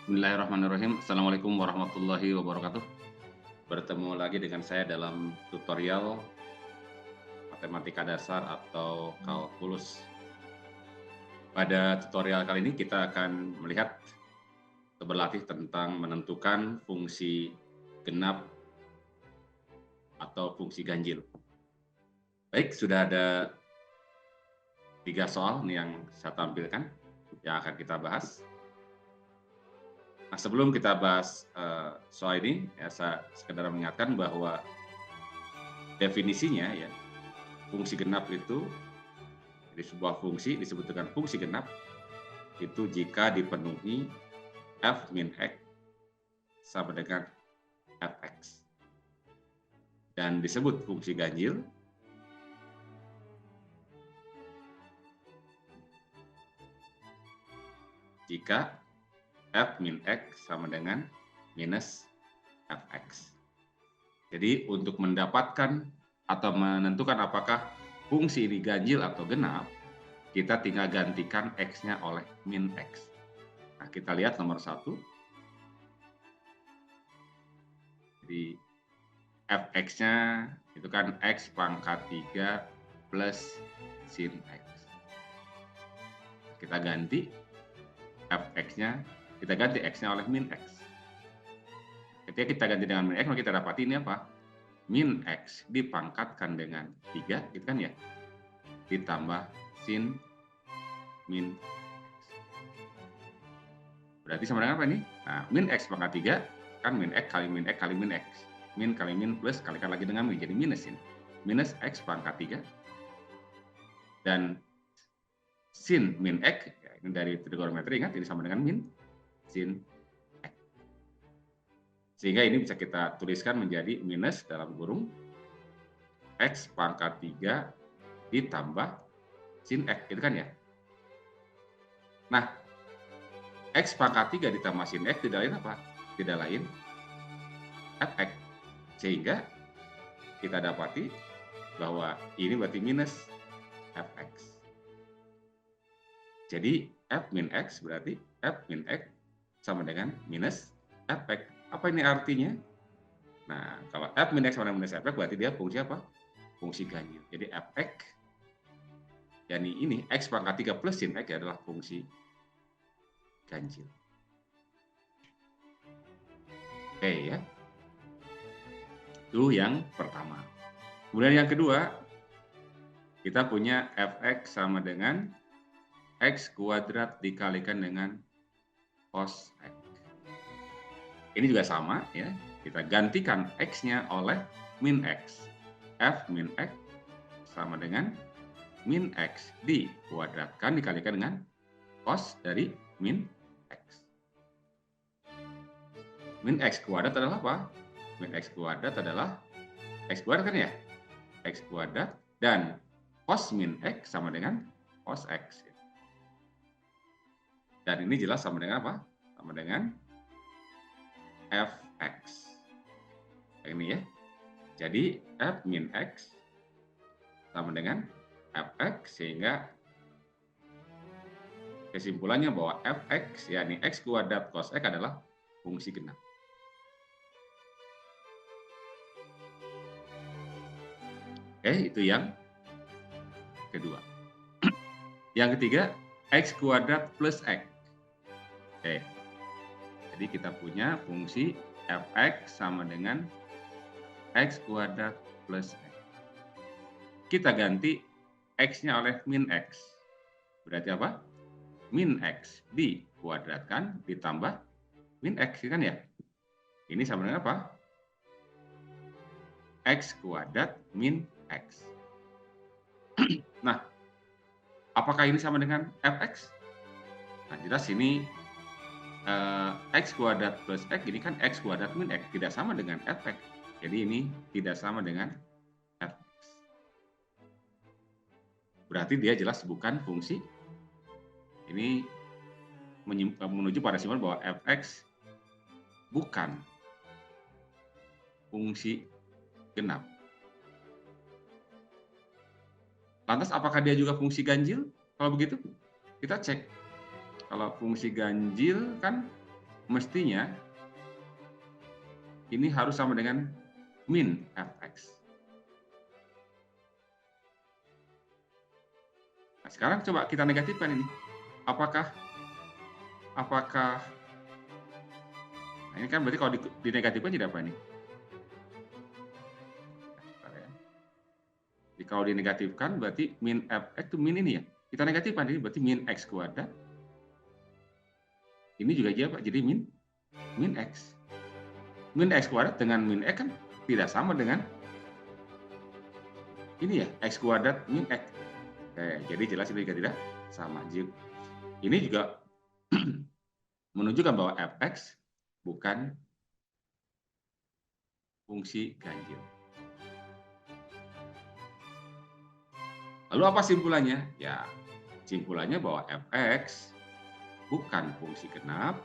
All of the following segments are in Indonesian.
Bismillahirrahmanirrahim. Assalamualaikum warahmatullahi wabarakatuh. Bertemu lagi dengan saya dalam tutorial matematika dasar atau kalkulus. Pada tutorial kali ini kita akan melihat atau berlatih tentang menentukan fungsi genap atau fungsi ganjil. Baik, sudah ada 3 soal nih yang saya tampilkan yang akan kita bahas. Nah, sebelum kita bahas soal ini, ya saya sekedar mengingatkan bahwa definisinya ya, fungsi genap itu di sebuah fungsi disebut dengan fungsi genap itu jika dipenuhi f min x sama dengan fx. Dan disebut fungsi ganjil jika f min x sama dengan minus fx. Jadi untuk mendapatkan atau menentukan apakah fungsi ini ganjil atau genap, kita tinggal gantikan x-nya oleh min x. Nah, kita lihat nomor 1. Jadi fx-nya itu kan x pangkat 3 plus sin x. Kita ganti fx-nya, kita ganti x-nya oleh min x. Ketika kita ganti dengan min x, maka kita dapati ini apa? Min x dipangkatkan dengan 3, gitu kan ya? Ditambah sin min x. Berarti sama dengan apa ini? Nah, min x pangkat 3, kan min x kali min x kali min x. Min kali min plus kalikan lagi dengan min, jadi minus ini. Minus x pangkat 3. Dan sin min x, ya, ini dari trigonometri, ingat ini sama dengan min sin x. Sehingga ini bisa kita tuliskan menjadi minus dalam kurung x pangkat 3 ditambah sin x, gitu kan ya? Nah, x pangkat 3 ditambah sin x tidak lain apa? Tidak lain fx. Sehingga kita dapati bahwa ini berarti minus fx. Jadi f min x berarti f min x sama dengan minus fx. Apa ini artinya? Nah, kalau f min x sama dengan minus fx berarti dia fungsi apa? Fungsi ganjil. Jadi fx, yakni ini x pangkat 3 plus sin x adalah fungsi ganjil. Oke ya. Itu yang pertama. Kemudian yang kedua, kita punya fx sama dengan x kuadrat dikalikan dengan cos x. Ini juga sama ya. Kita gantikan x-nya oleh min x. F min x sama dengan min x dikuadratkan dikalikan dengan cos dari min x. Min x kuadrat adalah apa? Min x kuadrat adalah x kuadrat kan ya? X kuadrat dan cos min x sama dengan cos x. Dan ini jelas sama dengan apa? Sama dengan fx. Ini ya. Jadi f min x sama dengan fx, sehingga kesimpulannya bahwa fx yakni x kuadrat cos x adalah fungsi genap. Oke, itu yang kedua. Yang ketiga, x kuadrat plus x. Oke. Jadi kita punya fungsi fx sama dengan x kuadrat plus x. Kita ganti x-nya oleh min x. Berarti apa? Min x dikuadratkan ditambah min x, kan ya? Ini sama dengan apa? X kuadrat min x. Nah, apakah ini sama dengan fx? Nah, jelas ini x kuadrat plus x, ini kan x kuadrat min x, tidak sama dengan fx. Jadi ini tidak sama dengan fx. Berarti dia jelas bukan fungsi. Ini menuju pada kesimpulan bahwa fx bukan fungsi genap. Lantas apakah dia juga fungsi ganjil? Kalau begitu, kita cek. Kalau fungsi ganjil kan mestinya ini harus sama dengan min fx. Nah, sekarang coba kita negatifkan ini. Apakah nah ini kan berarti kalau dinegatifkan jadi apa ini? Jadi kalau dinegatifkan berarti min fx itu min ini ya. Kita negatifkan ini berarti min x kuadrat. Ini juga jadi min x. Min x kuadrat dengan min x kan tidak sama dengan ini ya, x kuadrat min x. Jadi jelas ini juga tidak sama. Ini juga menunjukkan bahwa fx bukan fungsi ganjil. Lalu apa simpulannya? Ya, simpulannya bahwa fx bukan fungsi genap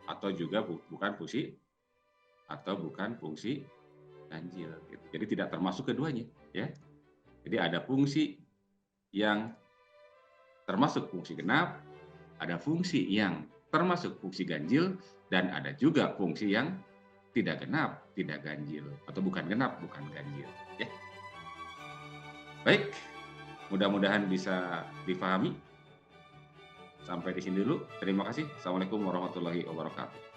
atau juga bukan fungsi ganjil. Gitu. Jadi tidak termasuk keduanya, ya. Jadi ada fungsi yang termasuk fungsi genap, ada fungsi yang termasuk fungsi ganjil, dan ada juga fungsi yang tidak genap, tidak ganjil, atau bukan genap, bukan ganjil. Ya. Baik, mudah-mudahan bisa difahami. Sampai di sini dulu. Terima kasih. Assalamualaikum warahmatullahi wabarakatuh.